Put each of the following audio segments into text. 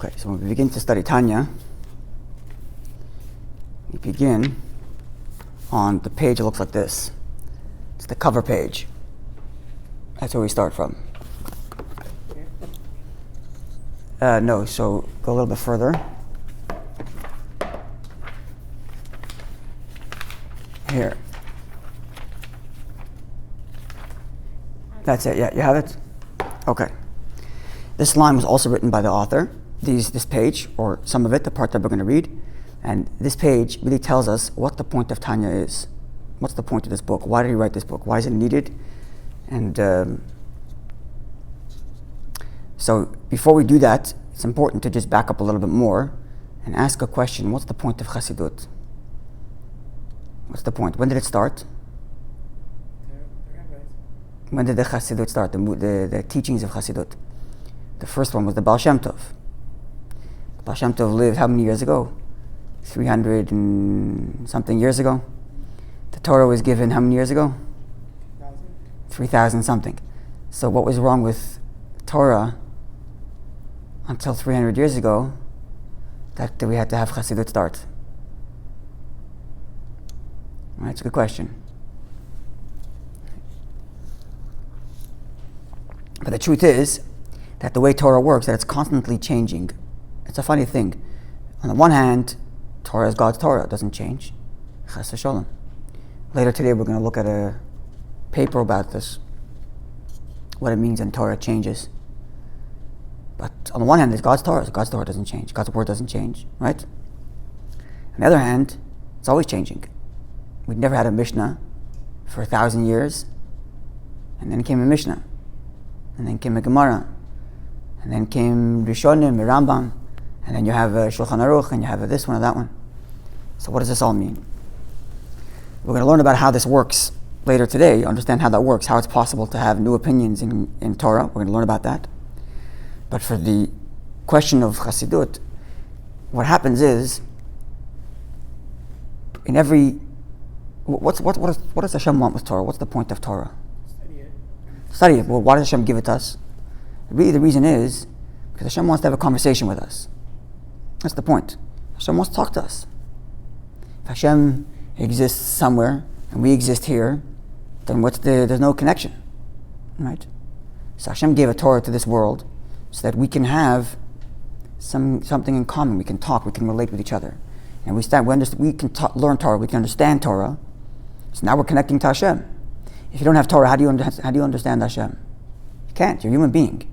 Okay, so when we begin to study Tanya, we begin on the page that looks like this. It's the cover page. That's where we start from. No, so go a little bit further. Here. That's it, yeah, you have it? Okay. This line was also written by the author. This page, or some of it, the part that we're going to read, and this page really tells us what the point of Tanya is. What's the point of this book? Why did he write this book? Why is it needed? And so before we do that, it's important to just back up a little bit more and ask a question. What's the point of Chassidut? What's the point? When did it start? When did the Chassidut start? The teachings of Chassidut. The first one was the Baal Shem Tov. Baal Shem Tov lived how many years ago? 300 and something years ago. The Torah was given how many years ago? 3,000 something. So what was wrong with Torah until 300 years ago that we had to have Chassidut start? Right, it's a good question. But the truth is that the way Torah works, that it's constantly changing. It's a funny thing. On the one hand, Torah is God's Torah. It doesn't change. Chas v'sholom. Later today, we're going to look at a paper about this, what it means when Torah changes. But on the one hand, it's God's Torah. So God's Torah doesn't change. God's word doesn't change, right? On the other hand, it's always changing. We've never had a Mishnah for 1,000 years, and then came a Mishnah, and then came a Gemara, and then came Rishonim, Rambam, and then you have a Shulchan Aruch, and you have a this one or that one. So what does this all mean? We're going to learn about how this works later today, understand how that works, how it's possible to have new opinions in Torah. We're going to learn about that. But for the question of Chassidut, what happens is, in every... What does Hashem want with Torah? What's the point of Torah? Study it. Well, why does Hashem give it to us? Really, the reason is because Hashem wants to have a conversation with us. That's the point. Hashem wants to talk to us. If Hashem exists somewhere and we exist here, then there's no connection, right? So Hashem gave a Torah to this world so that we can have something in common. We can talk. We can relate with each other, and we can learn Torah. We can understand Torah. So now we're connecting to Hashem. If you don't have Torah, how do you understand Hashem? You can't. You're a human being,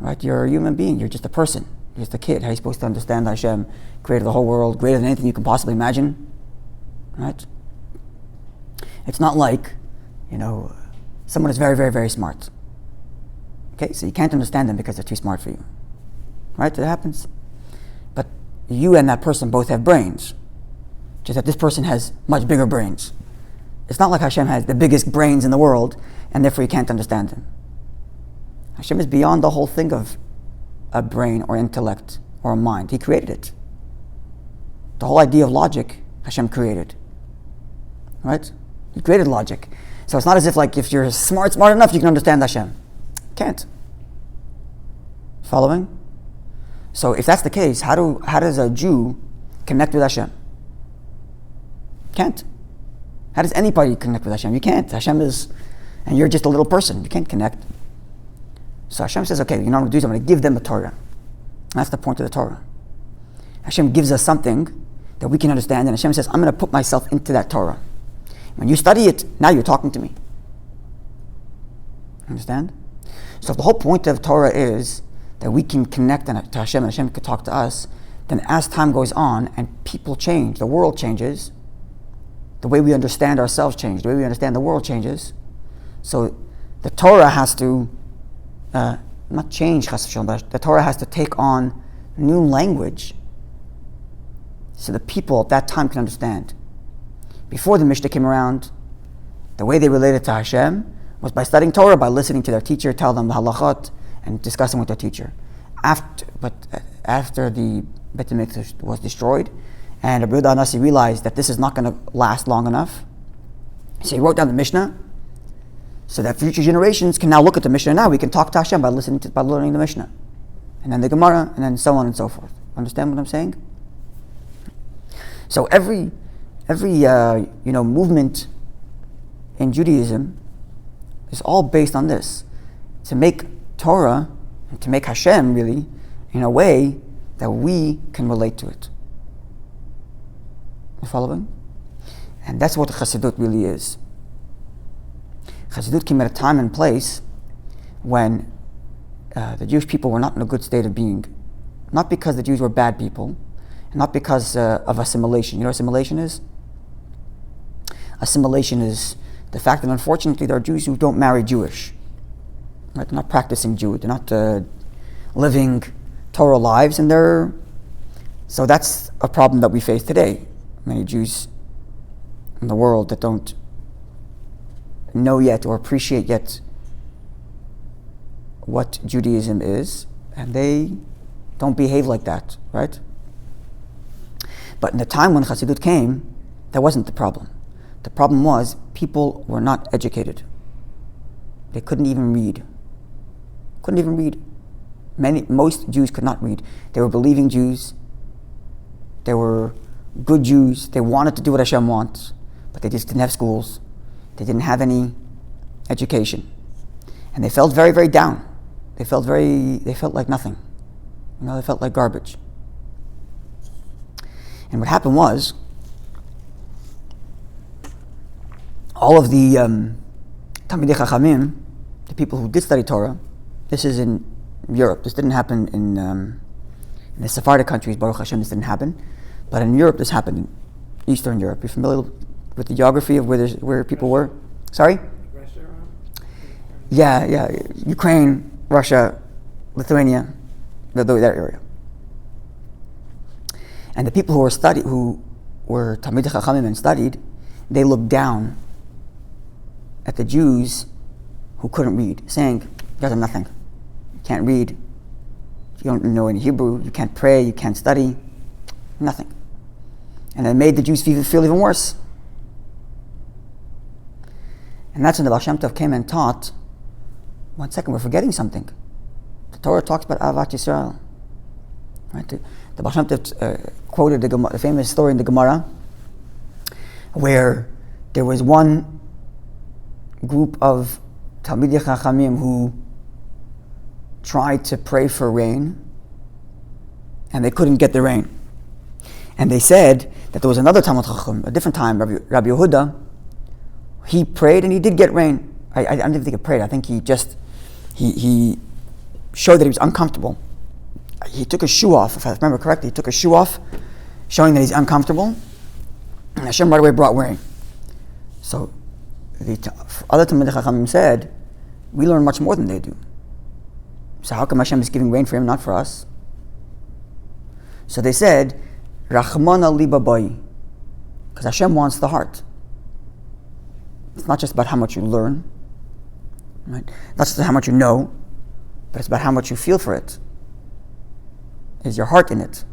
right? You're a human being. You're just a person. You're just a kid. How are you supposed to understand Hashem? Created the whole world, greater than anything you can possibly imagine, right? It's not like, someone is very, very, very smart. Okay, so you can't understand them because they're too smart for you, right? That happens. But you and that person both have brains, just that this person has much bigger brains. It's not like Hashem has the biggest brains in the world, and therefore you can't understand him. Hashem is beyond the whole thing of a brain or intellect or a mind. He created it. The whole idea of logic, Hashem created. Right? He created logic. So it's not as if you're smart enough, you can understand Hashem. Can't. Following? So if that's the case, how does a Jew connect with Hashem? Can't. How does anybody connect with Hashem? You can't. Hashem is, and you're just a little person. You can't connect. So Hashem says, okay, you know what I'm going to do? I'm going to give them a Torah. That's the point of the Torah. Hashem gives us something that we can understand, and Hashem says, I'm going to put myself into that Torah. When you study it, now you're talking to me. Understand? So if the whole point of Torah is that we can connect to Hashem and Hashem can talk to us, then as time goes on and people change, the world changes, the way we understand ourselves changes, the way we understand the world changes. So the Torah has to not change, but the Torah has to take on new language so the people at that time can understand. Before the Mishnah came around, the way they related to Hashem was by studying Torah, by listening to their teacher, tell them the halachot, and discussing with their teacher. After the Beit HaMikdash was destroyed, and Rabbi Levi realized that this is not going to last long enough, so he wrote down the Mishnah, so that future generations can now look at the Mishnah. Now we can talk to Hashem by learning the Mishnah. and then the Gemara, and then so on and so forth. Understand what I'm saying? So every movement in Judaism is all based on this, to make Torah, and to make Hashem really, in a way that we can relate to it. You following? And that's what Chassidut really is. Chassidut came at a time and place when the Jewish people were not in a good state of being. Not because the Jews were bad people, and not because of assimilation. You know what assimilation is? Assimilation is the fact that unfortunately there are Jews who don't marry Jewish. Right? They're not practicing Jew. They're not living Torah lives, and so that's a problem that we face today. Many Jews in the world that don't know yet or appreciate yet what Judaism is, and they don't behave like that, right? But in the time when Chassidut came, that wasn't the problem. The problem was people were not educated. They couldn't even read. Most Jews could not read. They were believing Jews. They were good Jews. They wanted to do what Hashem wants, but they just didn't have schools. They didn't have any education. And they felt very, very down. They felt like nothing. They felt like garbage. And what happened was, all of the Talmidei Chachamim, the people who did study Torah, this is in Europe. This didn't happen in the Sephardic countries, Baruch Hashem, this didn't happen. But in Europe, this happened, in Eastern Europe. You're familiar with the geography of where people were? Sorry? Russia? Yeah. Ukraine, Russia, Lithuania, that area. And the people who were Talmidei Chachamim and studied, they looked down at the Jews who couldn't read, saying, "You guys are nothing. You can't read. You don't know any Hebrew. You can't pray. You can't study. Nothing." And it made the Jews feel even worse. And that's when the Baal Shem Tov came and taught, one second, we're forgetting something. The Torah talks about Ahavat Yisrael. Right? The Baal Shem Tov quoted the famous story in the Gemara where there was one group of Talmidei Chachamim who tried to pray for rain and they couldn't get the rain. And they said that there was another Talmid Chacham, a different time, Rabbi Yehuda, he prayed and he did get rain. I don't even think he prayed. I think he showed that he was uncomfortable. He took his shoe off, if I remember correctly. He took his shoe off, showing that he's uncomfortable. And Hashem right away brought rain. So the other Talmidei Chachamim said, we learn much more than they do. So how come Hashem is giving rain for him, not for us? So they said, Rachmana liba bai, because Hashem wants the heart. It's not just about how much you learn, right? Not just how much you know, but it's about how much you feel for it. Is your heart in it?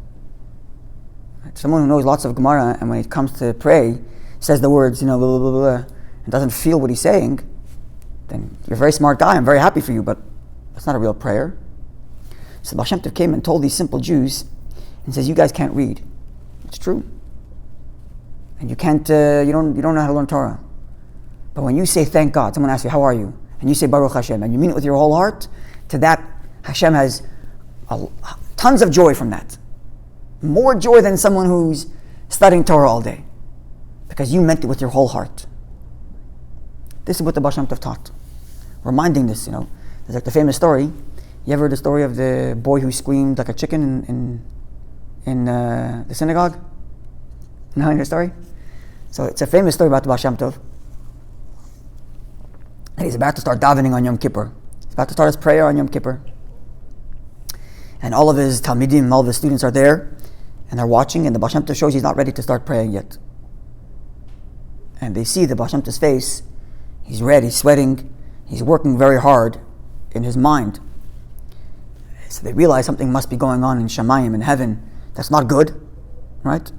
Right? Someone who knows lots of Gemara and when it comes to pray, says the words, blah, blah, blah, blah, and doesn't feel what he's saying, then you're a very smart guy, I'm very happy for you, but that's not a real prayer. So Baal Shem Tov came and told these simple Jews and says, you guys can't read. It's true. And you can't, you don't know how to learn Torah. But when you say thank God, someone asks you, how are you? And you say Baruch Hashem, and you mean it with your whole heart, to that, Hashem has tons of joy from that. More joy than someone who's studying Torah all day. Because you meant it with your whole heart. This is what the Baal Shem Tov taught. Reminding this, There's like the famous story. You ever heard the story of the boy who screamed like a chicken in the synagogue? You know your story? So it's a famous story about the Baal Shem Tov. And he's about to start davening on Yom Kippur. He's about to start his prayer on Yom Kippur. And all of his Talmidim, all of his students are there, and they're watching, and the Baal Shem Tov shows he's not ready to start praying yet. And they see the Baal Shem Tov's face. He's red, he's sweating, he's working very hard in his mind. So they realize something must be going on in Shamayim, in heaven, that's not good, right?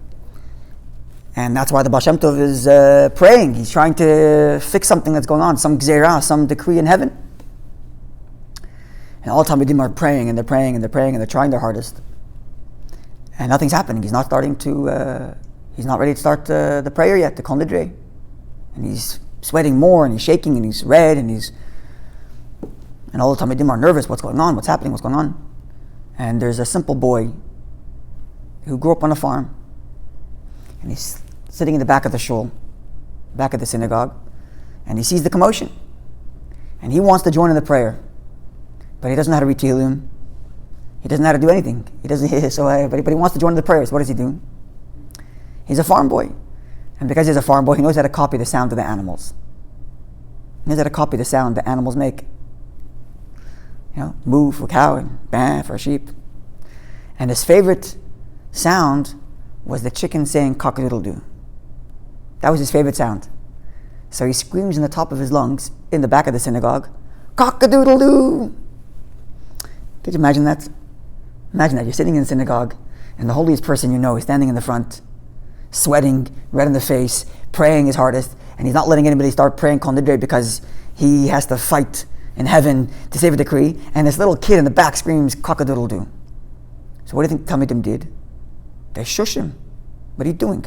And that's why the Baal Shem Tov is praying. He's trying to fix something that's going on, some gzeirah, some decree in heaven. And all the Talmidim are praying and they're praying and they're praying and they're trying their hardest. And nothing's happening. He's not ready to start the prayer yet, the Kol Nidre. And he's sweating more and he's shaking and he's red and all the Talmidim are nervous. What's going on? What's happening? What's going on? And there's a simple boy who grew up on a farm. And he's sitting in the back of the shul, back of the synagogue. And he sees the commotion. And he wants to join in the prayer. But he doesn't know how to read Tehillim. He doesn't know how to do anything. But he wants to join in the prayers. What does he do? He's a farm boy. And because he's a farm boy, he knows how to copy the sound of the animals. He knows how to copy the sound the animals make. Moo for a cow and bah for a sheep. And his favorite sound was the chicken saying cock-a-doodle-doo. That was his favorite sound. So he screams in the top of his lungs in the back of the synagogue, cock-a-doodle-doo! Could you imagine that? Imagine that. You're sitting in the synagogue and the holiest person you know is standing in the front, sweating, red in the face, praying his hardest, and he's not letting anybody start praying Kol Nidre because he has to fight in heaven to save a decree, and this little kid in the back screams cock-a-doodle-doo. So what do you think Talmidim did? They shush him. What are you doing?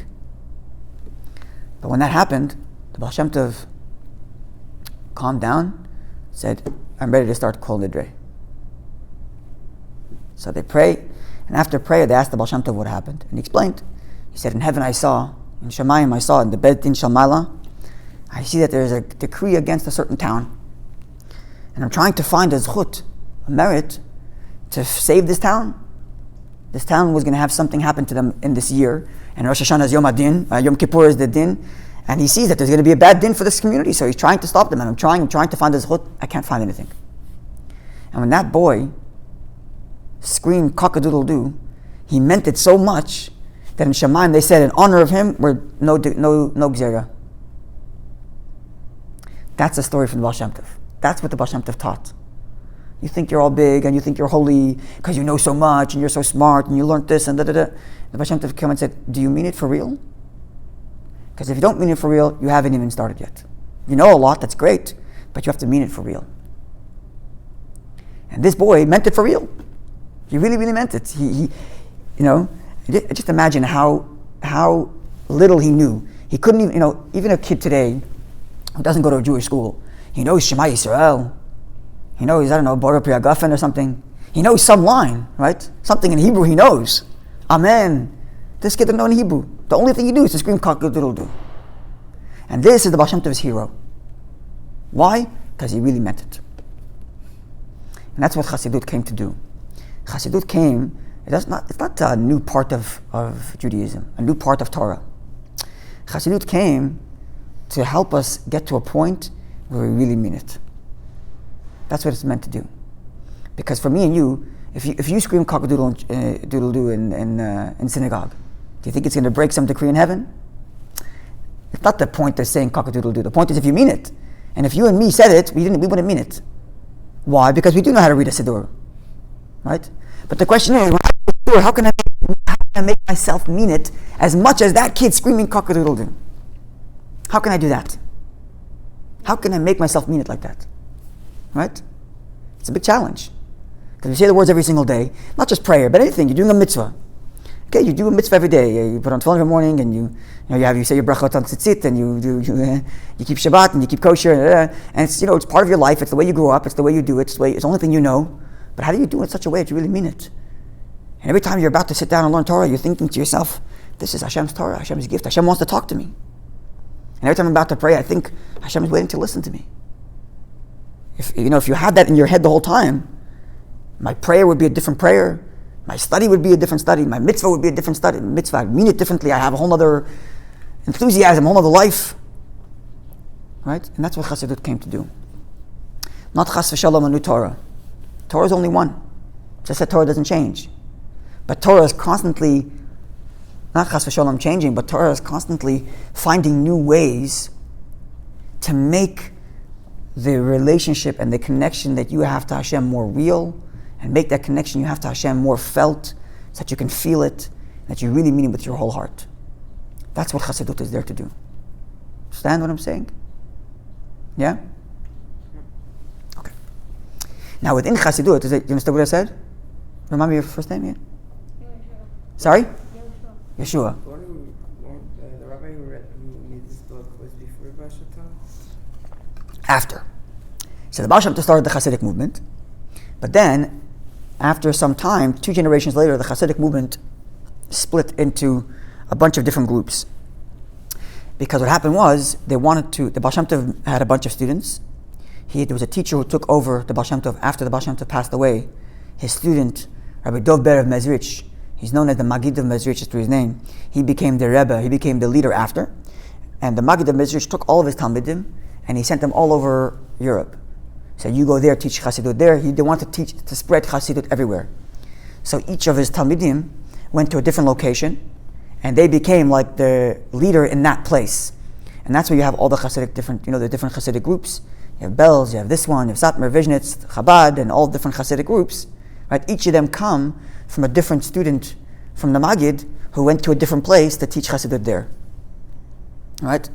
But when that happened, the Baal Shem Tov calmed down, said, I'm ready to start Kol Nidre. So they pray, and after prayer they asked the Baal Shem Tov what happened. And he explained. He said, in heaven I saw, in Shemayim I saw, in the Beit Din Shel Ma'ala, I see that there is a decree against a certain town. And I'm trying to find a zchut, a merit, to save this town. This town was going to have something happen to them in this year. And Rosh Hashanah is Yom Adin, Yom Kippur is the din. And he sees that there's going to be a bad din for this community. So he's trying to stop them. And I'm trying to find a zchut. I can't find anything. And when that boy screamed cock-a-doodle-doo, he meant it so much that in Shemaim they said in honor of him, we're no gzera. That's the story from the Baal Shem Tov. That's what the Baal Shem Tov taught. You think you're all big and you think you're holy because you know so much and you're so smart and you learned this and da-da-da. The Baal Shem Tov came and said, do you mean it for real? Because if you don't mean it for real, you haven't even started yet. You know a lot, that's great, but you have to mean it for real. And this boy meant it for real. He really, really meant it. He just imagine how little he knew. He couldn't even, even a kid today who doesn't go to a Jewish school, he knows Shema Yisrael. He knows, Borah Pri Hagafen or something. He knows some line, right? Something in Hebrew he knows. Amen. This kid doesn't know in Hebrew. The only thing he do is to scream cock-a-doodle-doo. And this is the Baal Shem Tov's hero. Why? Because he really meant it. And that's what Chassidut came to do. Chassidut came, it's not a new part of Judaism, a new part of Torah. Chassidut came to help us get to a point where we really mean it. That's what it's meant to do. Because for me and you, if you scream cock-a-doodle-doo in synagogue, do you think it's going to break some decree in heaven? It's not the point of saying cock-a-doodle-doo. The point is if you mean it. And if you and me said it, we wouldn't mean it. Why? Because we do know how to read a siddur. Right? But the question is, how can I make myself mean it as much as that kid screaming cock-a-doodle-doo? How can I do that? How can I make myself mean it like that? Right? It's a big challenge. Because we say the words every single day, not just prayer, but anything. You're doing a mitzvah. Okay, you do a mitzvah every day. You put on tefillin every morning, and you say your brachot on tzitzit, and you keep Shabbat, and you keep kosher, and it's it's part of your life. It's the way you grew up. It's the way you do it. It's the only thing you know. But how do you do it in such a way that you really mean it? And every time you're about to sit down and learn Torah, you're thinking to yourself, "This is Hashem's Torah, Hashem's gift. Hashem wants to talk to me." And every time I'm about to pray, I think Hashem is waiting to listen to me. If you had that in your head the whole time, my prayer would be a different prayer. My study would be a different study. My mitzvah would be a different study. Mitzvah, I mean it differently. I have a whole other enthusiasm, a whole other life. Right? And that's what Chassidut came to do. Not chas v'shalom a new Torah. Torah is only one. Just that Torah doesn't change. But Torah is constantly, not chas v'shalom changing, but Torah is constantly finding new ways to make the relationship and the connection that you have to Hashem more real, and make that connection you have to Hashem more felt, so that you can feel it, that you really mean it with your whole heart. That's what Chassidut is there to do. Understand what I'm saying? Yeah? Okay. Now within Chassidut, you understand what I said? Remind me your first name again? Sorry? Yeshua. The rabbi who made this book was before Baal Shem Tov? After. So the Baal Shem Tov started the Hasidic movement, but then, after some time, 2 generations later, the Hasidic movement split into a bunch of different groups. Because what happened was, the Baal Shem Tov had a bunch of students. There was a teacher who took over the Baal Shem Tov after the Baal Shem Tov passed away. His student, Rabbi Dov Ber of Mezrich, he's known as the Magid of Mezrich, is through his name. He became the Rebbe, he became the leader after. And the Magid of Mezrich took all of his Talmidim and he sent them all over Europe. He said, you go there, teach Chassidut there. They wanted to spread Chassidut everywhere. So each of his Talmidim went to a different location and they became like the leader in that place. And that's where you have all the Hasidic the different Hasidic groups. You have Bells, you have this one, you have Satmar, Vizhnitz, Habad, and all different Hasidic groups. Right? Each of them come from a different student from the Magid who went to a different place to teach Chassidut there. Right?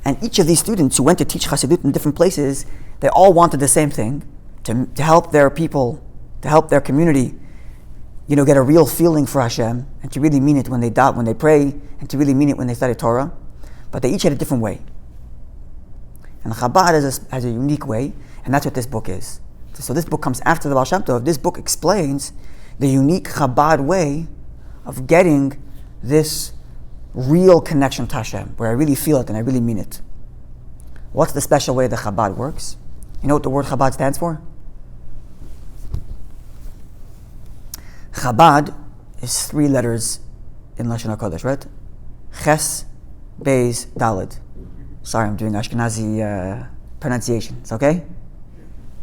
And each of these students who went to teach Chassidut in different places, they all wanted the same thing, to help their people, to help their community, get a real feeling for Hashem, and to really mean it when they pray, and to really mean it when they study Torah. But they each had a different way. And Chabad has a unique way, and that's what this book is. So this book comes after the Baal Shem Tov. This book explains the unique Chabad way of getting this real connection to Hashem, where I really feel it and I really mean it. What's the special way that Chabad works? You know what the word Chabad stands for? Chabad is 3 letters in Lashon HaKodesh, right? Ches, Beis, Daled. Sorry, I'm doing Ashkenazi pronunciation. It's okay?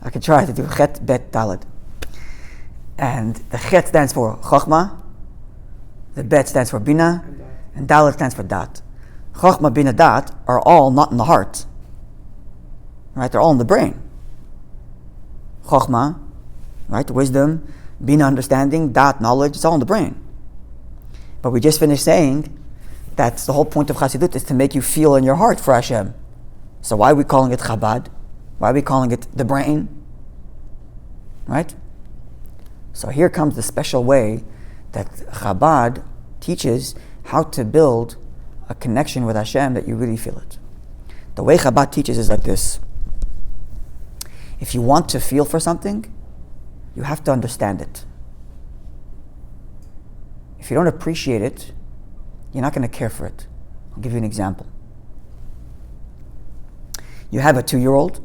I can try to do Chet, Bet, Daled. And the Chet stands for Chochmah, the Bet stands for Bina, and Daled stands for Dat. Chochmah, Bina, Dat are all not in the heart. Right? They're all in the brain. Chochmah, right? Wisdom, Bina, understanding, Dat, knowledge, it's all in the brain. But we just finished saying that's the whole point of Chassidut, is to make you feel in your heart for Hashem. So why are we calling it Chabad? Why are we calling it the brain? Right? So here comes the special way that Chabad teaches how to build a connection with Hashem that you really feel it. The way Chabad teaches is like this. If you want to feel for something, you have to understand it. If you don't appreciate it, you're not going to care for it. I'll give you an example. You have a 2-year-old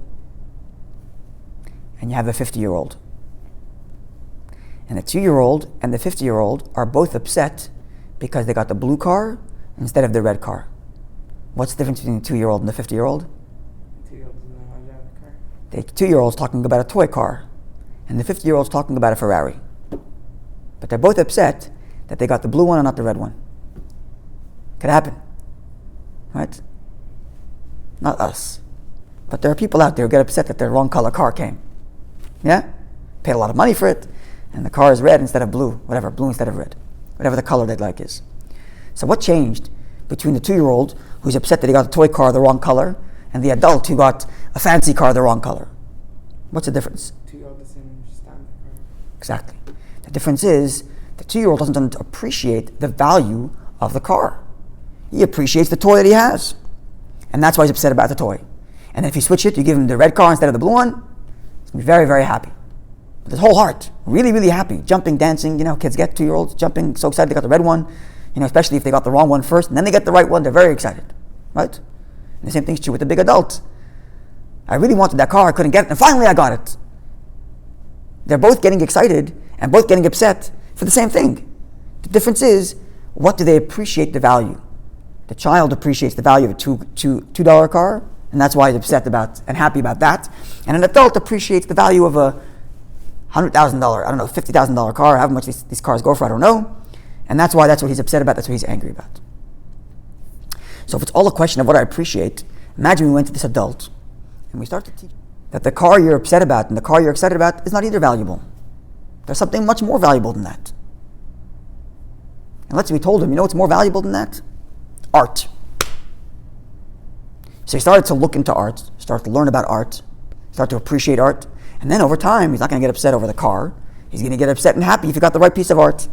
and you have a 50-year-old. And the 2-year-old and the 50-year-old are both upset because they got the blue car instead of the red car. What's the difference between the 2-year-old and the 50-year-old? The 2-year-old doesn't know how to drive a car. The 2-year-old's talking about a toy car, and the 50-year-old's talking about a Ferrari. But they're both upset that they got the blue one and not the red one. Could happen, right? Not us. But there are people out there who get upset that the wrong color car came. Yeah? Paid a lot of money for it, and the car is red instead of blue, whatever, blue instead of red, whatever the color they'd like is. So what changed between the 2-year-old who's upset that he got a toy car the wrong color and the adult who got a fancy car the wrong color? What's the difference? 2-year-old doesn't understand the car. Exactly. The difference is the 2-year-old doesn't appreciate the value of the car. He appreciates the toy that he has. And that's why he's upset about the toy. And if you switch it, you give him the red car instead of the blue one, he's going to be very, very happy. With his whole heart. Really, really happy. Jumping, dancing, kids get 2-year-olds jumping, so excited they got the red one. Especially if they got the wrong one first, and then they get the right one, they're very excited. Right? And the same thing's true with the big adult. I really wanted that car, I couldn't get it, and finally I got it. They're both getting excited and both getting upset for the same thing. The difference is, what do they appreciate the value? The child appreciates the value of a $2 car, and that's why he's upset about and happy about that. And an adult appreciates the value of a $100,000, $50,000 car, however much these cars go for, I don't know. And that's what he's upset about, that's what he's angry about. So if it's all a question of what I appreciate, imagine we went to this adult and we start to teach that the car you're upset about and the car you're excited about is not either valuable. There's something much more valuable than that. And let's say we told him, what's more valuable than that? Art. So he started to look into art, started to learn about art, started to appreciate art, and And then over time, he's not going to get upset over the car. He's going to get upset and happy if you got the right piece of art.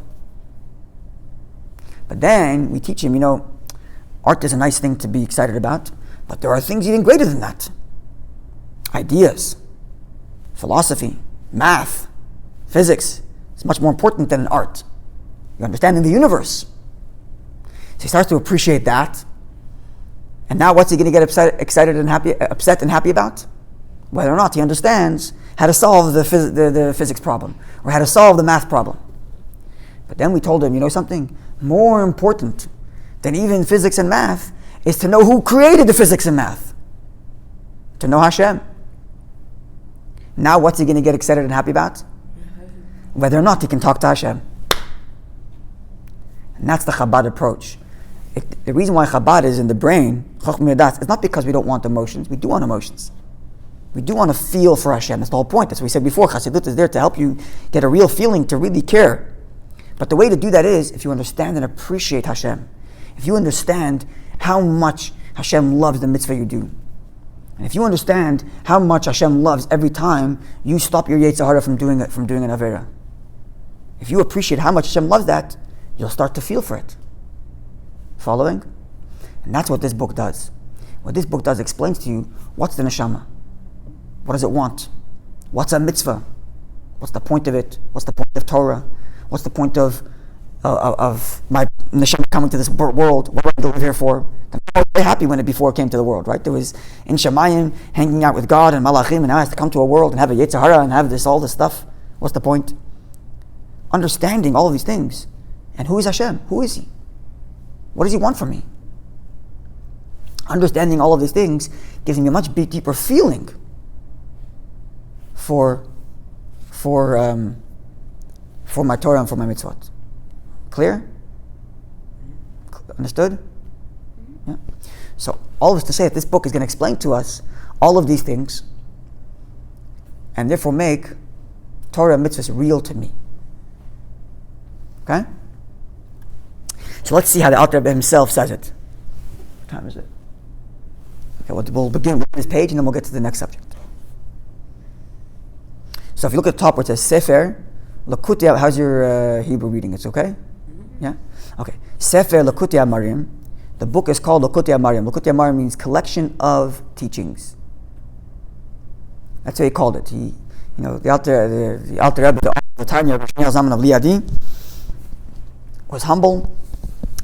But then we teach him, art is a nice thing to be excited about, but there are things even greater than that. Ideas, philosophy, math, physics. It's much more important than an art. You're understanding the universe. So he starts to appreciate that. And now what's he going to get upset and happy about? Whether or not he understands how to solve the physics problem or how to solve the math problem. But then we told him, something more important than even physics and math is to know who created the physics and math. To know Hashem. Now what's he going to get excited and happy about? Whether or not he can talk to Hashem. And that's the Habad approach. The reason why Habad is in the brain, it's not because we don't want emotions. We do want emotions. We do want to feel for Hashem. That's the whole point. That's what we said before. Chassidut is there to help you get a real feeling, to really care. But the way to do that is if you understand and appreciate Hashem. If you understand how much Hashem loves the mitzvah you do. And if you understand how much Hashem loves every time you stop your Yetzer Hara from doing an Avera. If you appreciate how much Hashem loves that, you'll start to feel for it. Following? And that's what this book does. What this book does explains to you what's the neshama. What does it want? What's a mitzvah? What's the point of it? What's the point of Torah? What's the point of my neshama coming to this world? What do I live here for? I was very happy before it came to the world, right? There was in Shemayim hanging out with God and Malachim, and now I have to come to a world and have a Yetzer Hara and have all this stuff. What's the point? Understanding all of these things. And who is Hashem? Who is He? What does He want from me? Understanding all of these things gives me a much deeper feeling for my Torah and for my mitzvot. Clear? Understood? Yeah. So all of this to say that this book is going to explain to us all of these things and therefore make Torah and mitzvahs real to me. Okay? So let's see how the Alter Rebbe himself says it. What time is it? Okay, we'll begin with this page and then we'll get to the next subject. So if you look at the top where it says Sefer Lakutei, how's your Hebrew reading? It's okay? Mm-hmm. Yeah? Okay. Sefer Lakutei Amarim. The book is called Lakutei Amarim. Lakutei Amarim means collection of teachings. That's what he called it. The Alter Rebbe, the Tanya, of Liadi, was humble,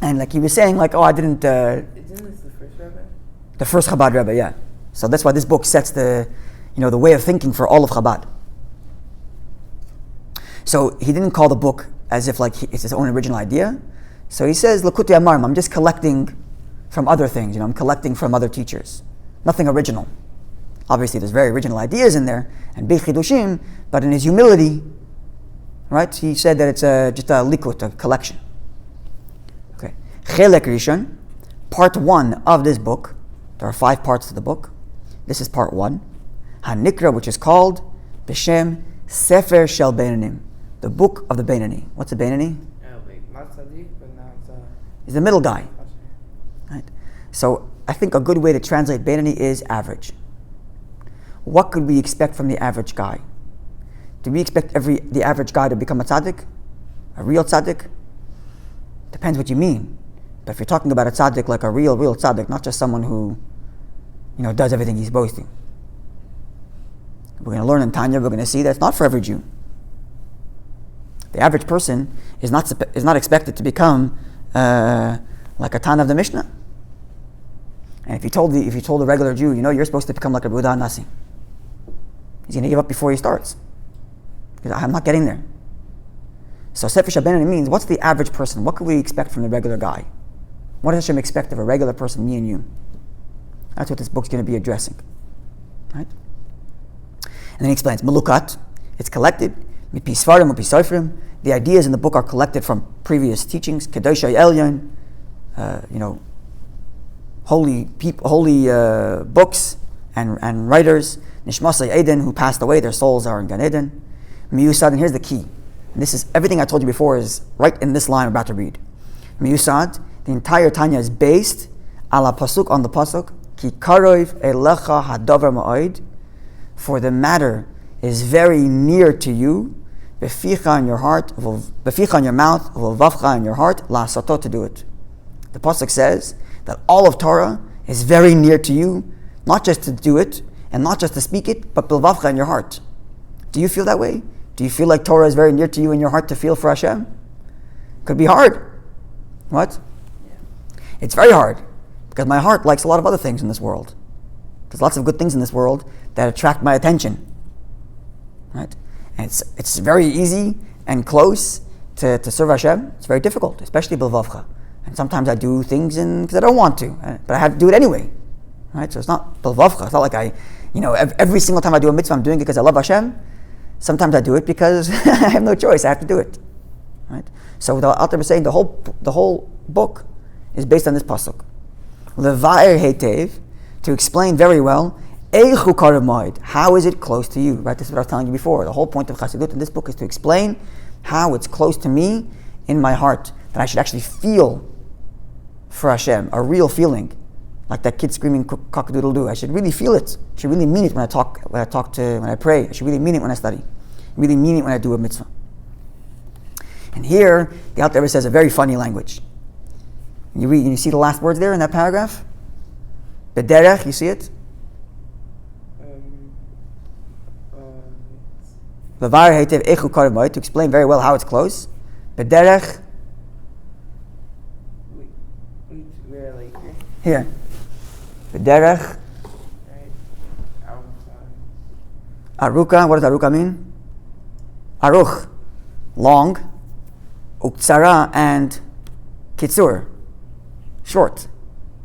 and like he was saying, I didn't. Isn't this the first Rebbe? The first Chabad Rebbe, yeah. So that's why this book sets the way of thinking for all of Chabad. So he didn't call the book as if it's his own original idea. So he says, Lakutei Amarim, I'm just collecting from other things. I'm collecting from other teachers. Nothing original. Obviously, there's very original ideas in there, and big chidushim, but in his humility, right, he said that it's just a likut, a collection. Okay. Chelek Rishon, part 1 of this book. There are 5 parts to the book. This is part 1. Hanikra, which is called B'Shem Sefer Shel Beinanim, the book of the Beinani. What's a Beinani? Not tzaddik, but now it's He's the middle guy. Right. So I think a good way to translate Beinani is average. What could we expect from the average guy? Do we expect the average guy to become a tzaddik? A real tzaddik? Depends what you mean. But if you're talking about a tzaddik like a real tzaddik, not just someone who, does everything he's supposed to. We're going to learn in Tanya, we're going to see that it's not for every Jew. The average person is not expected to become like a Tana of the Mishnah. And if you told the regular Jew, you're supposed to become like a Buddha Nasi, he's going to give up before he starts. Because I'm not getting there. So Sefer Shel Beinanim means, what's the average person? What could we expect from the regular guy? What does Hashem expect of a regular person, me and you? That's what this book's going to be addressing. Right? And then he explains, Melukat, it's collected, Mipi Svarim, Mipi Sofrim. The ideas in the book are collected from previous teachings, Kedoshai Elyon, holy books and writers, Nishmasai Eden, who passed away, their souls are in Gan Eden. Miyusad, and here's the key. And this is everything I told you before is right in this line I'm about to read. Miyusad, the entire Tanya is based ala pasuk, on the pasuk, Ki karoiv elecha hadover ma'od, for the matter is very near to you, beficha in your heart, beficha in your mouth, vavcha in your heart, la'asato, to do it. The pasuk says that all of Torah is very near to you, not just to do it, and not just to speak it, but bilvavcha in your heart. Do you feel that way? Do you feel like Torah is very near to you in your heart to feel for Hashem? Could be hard. What? Yeah. It's very hard, because my heart likes a lot of other things in this world. There's lots of good things in this world that attract my attention. Right? And it's very easy and close to serve Hashem. It's very difficult, especially bilvavcha. And sometimes I do things because I don't want to, but I have to do it anyway. Right? So it's not bilvavcha. It's not like every single time I do a mitzvah, I'm doing it because I love Hashem. Sometimes I do it because I have no choice. I have to do it. Right? So the Alter is saying the whole book is based on this pasuk. Levair hetev, to explain very well, eichu karev moed, how is it close to you? Right? This is what I was telling you before. The whole point of Chassidut in this book is to explain how it's close to me in my heart, that I should actually feel for Hashem, a real feeling, like that kid screaming cock-a-doodle-doo. I should really feel it. I should really mean it when I pray. I should really mean it when I study. Really mean it when I do a mitzvah. And here, the Alter Rebbe says a very funny language. You read, and you see the last words there in that paragraph? Bederech, you see it? Levar heitev echu karev moed, to explain very well how it's close. Bederech. Here. Bederech. Aruka, what does aruka mean? Aruch, long. Uktsara, and kitzur, short.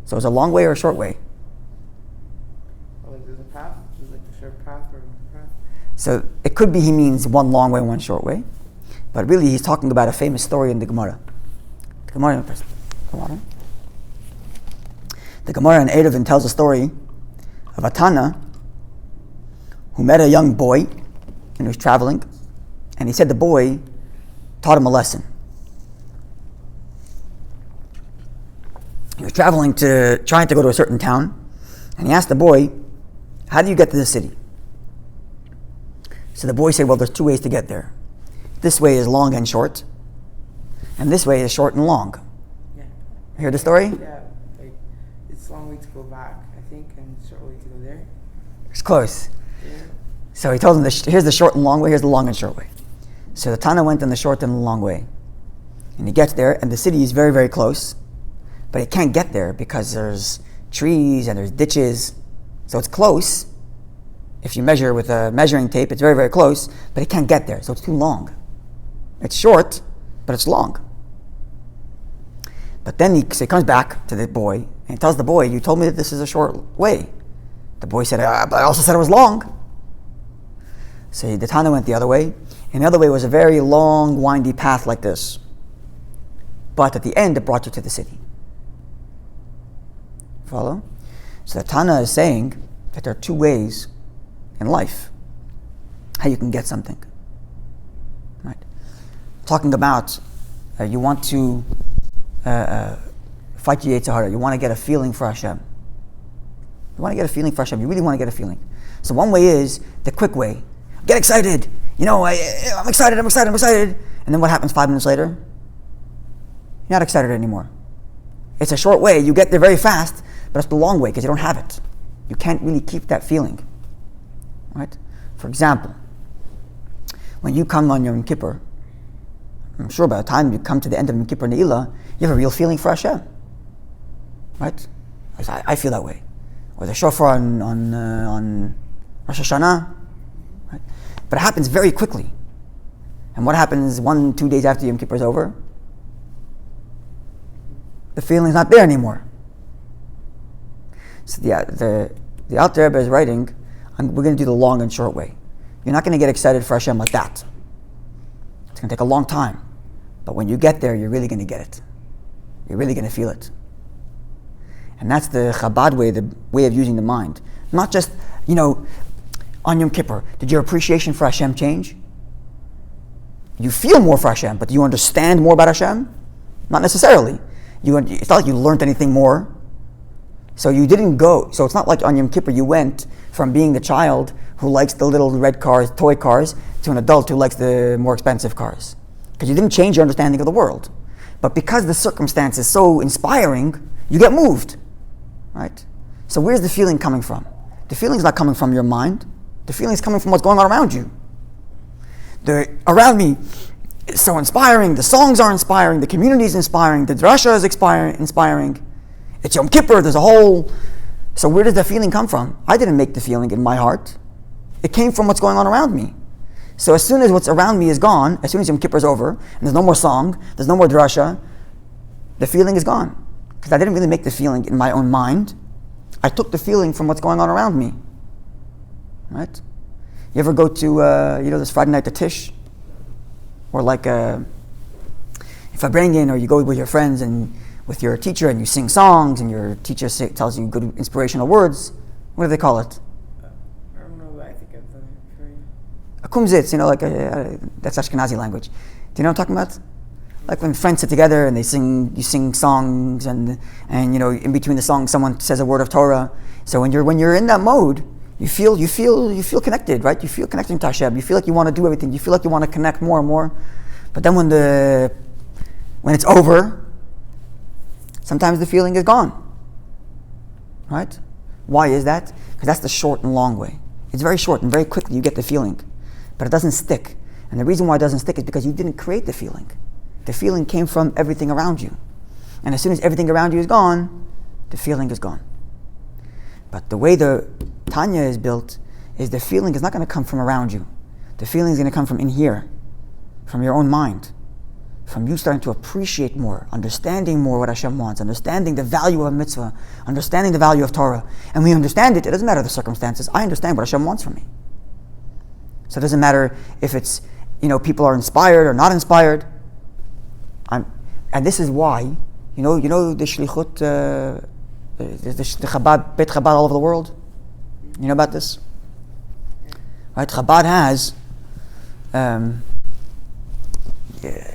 So it's a long way or a short way? Like there's a path? There's like a short path or a path? So it could be he means one long way, one short way. But really he's talking about a famous story in the Gemara. The Gemara in Eruvin tells a story of a Tanya who met a young boy and he was traveling, and he said the boy taught him a lesson. He was trying to go to a certain town, and he asked the boy, how do you get to the city? So the boy said, well, there's two ways to get there. This way is long and short, and this way is short and long. Yeah. You hear the story? Yeah, like it's a long way to go back, I think, and short way to go there. It's close. Yeah. So he told him, here's the short and long way, here's the long and short way. So the Tanya went in the short and the long way. And he gets there, and the city is very, very close. But he can't get there because there's trees and there's ditches. So it's close. If you measure with a measuring tape, it's very, very close. But he can't get there, so it's too long. It's short, but it's long. But then he comes back to the boy, and he tells the boy, you told me that this is a short way. The boy said, but I also said it was long. So the Tanya went the other way. And the other way was a very long, windy path like this. But at the end, it brought you to the city. Follow? So the Tanya is saying that there are two ways in life how you can get something. Right? Talking about you want to fight your Yetzer Hara. You want to get a feeling for Hashem. You want to get a feeling for Hashem. You really want to get a feeling. So one way is the quick way. Get excited. I'm excited. And then what happens 5 minutes later? You're not excited anymore. It's a short way. You get there very fast, but it's the long way because you don't have it. You can't really keep that feeling. Right? For example, when you come on Yom Kippur, I'm sure by the time you come to the end of Yom Kippur Ne'ilah, you have a real feeling for Hashem. Right? I feel that way. Or the shofar on Rosh Hashanah. Right? But it happens very quickly. And what happens 1-2 days after Yom Kippur is over? The feeling's not there anymore. So the Alter Rebbe is writing, we're going to do the long and short way. You're not going to get excited for Hashem like that. It's going to take a long time. But when you get there, you're really going to get it. You're really going to feel it. And that's the Habad way, the way of using the mind. Not just, on Yom Kippur, did your appreciation for Hashem change? You feel more for Hashem, but do you understand more about Hashem? Not necessarily. It's not like you learned anything more. So you didn't go. So it's not like on Yom Kippur you went from being the child who likes the little red cars, toy cars, to an adult who likes the more expensive cars. Because you didn't change your understanding of the world. But because the circumstance is so inspiring, you get moved, right? So where's the feeling coming from? The feeling's not coming from your mind. The feeling's coming from what's going on around you. Around me is so inspiring. The songs are inspiring. The community is inspiring. The drasha is inspiring. It's Yom Kippur. There's a whole... So where does the feeling come from? I didn't make the feeling in my heart. It came from what's going on around me. So as soon as what's around me is gone, as soon as Yom Kippur is over, and there's no more song, there's no more drasha, the feeling is gone. Because I didn't really make the feeling in my own mind. I took the feeling from what's going on around me. Right? You ever go to, this Friday night to Tish? Or like, if I bring in, or you go with your friends and with your teacher and you sing songs and your teacher tells you good inspirational words. What do they call it? I don't know, but I think I've done it for you. A kumzitz, that's Ashkenazi language. Do you know what I'm talking about? Like when friends sit together and you sing songs and in between the songs someone says a word of Torah. So when you're in that mode, you feel connected, right? You feel connected to Hashem. You feel like you want to do everything. You feel like you want to connect more and more. But then when it's over, sometimes the feeling is gone. Right? Why is that? Because that's the short and long way. It's very short and very quickly you get the feeling. But it doesn't stick. And the reason why it doesn't stick is because you didn't create the feeling. The feeling came from everything around you. And as soon as everything around you is gone, the feeling is gone. But the way the Tanya is built is the feeling is not going to come from around you. The feeling is going to come from in here, from your own mind, from you starting to appreciate more, understanding more what Hashem wants, understanding the value of mitzvah, understanding the value of Torah. And when you understand it, it doesn't matter the circumstances. I understand what Hashem wants from me. So it doesn't matter if it's, people are inspired or not inspired. And this is why, the shlichut, the Habad, Beit Habad all over the world. You know about this? Right? Habad has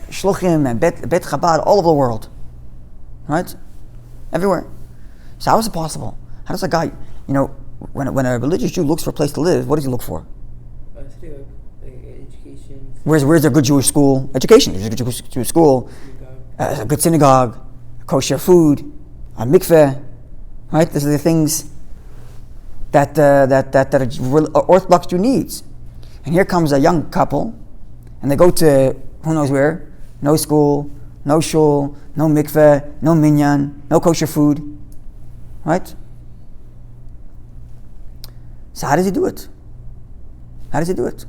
shluchim and Beit Habad all over the world. Right? Everywhere. So how is it possible? How does a guy, when a religious Jew looks for a place to live, what does he look for? Education. Where's a good Jewish school? Education. There's a good Jewish school. A good synagogue, kosher food, a mikveh, right? These are the things that an Orthodox Jew needs. And here comes a young couple, and they go to who knows where, no school, no shul, no mikveh, no minyan, no kosher food, right? So how does he do it? How does he do it?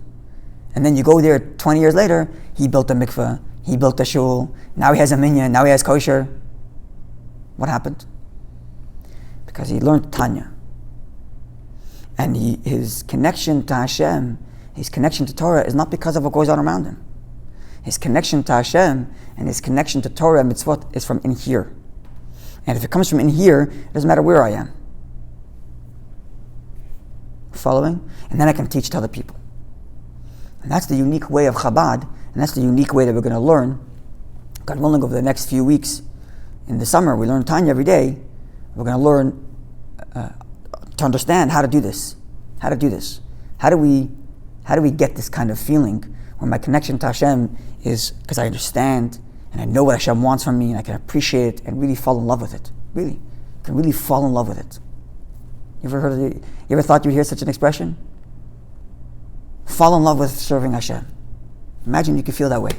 And then you go there 20 years later, he built a mikveh, he built a shul, now he has a minyan, now he has kosher. What happened? Because he learned Tanya. And his connection to Hashem, his connection to Torah is not because of what goes on around him. His connection to Hashem and his connection to Torah and mitzvot is from in here. And if it comes from in here, it doesn't matter where I am. Following? And then I can teach to other people. And that's the unique way of Chabad, and that's the unique way that we're going to learn. God willing, over the next few weeks in the summer, we learn Tanya every day. We're going to learn to understand how to do this. How to do this. How do we get this kind of feeling when my connection to Hashem is because I understand and I know what Hashem wants from me and I can appreciate it and really fall in love with it. Really. I can really fall in love with it. You ever thought you'd hear such an expression? Fall in love with serving Hashem. Imagine you could feel that way.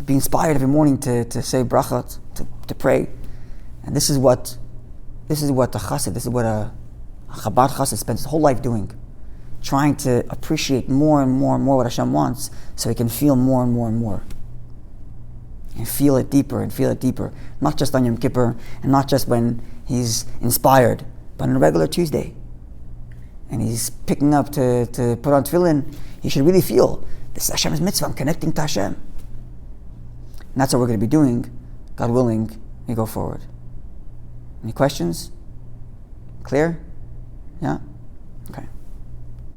Be inspired every morning to say brachot, to pray. And this is what a chassid, this is what a Chabad chassid spends his whole life doing. Trying to appreciate more and more and more what Hashem wants so he can feel more and more and more. And feel it deeper and feel it deeper. Not just on Yom Kippur and not just when he's inspired, but on a regular Tuesday. And he's picking up to put on tefillin, he should really feel, this is Hashem's mitzvah, I'm connecting to Hashem. And that's what we're going to be doing, God willing, we go forward. Any questions? Clear? Yeah? Okay.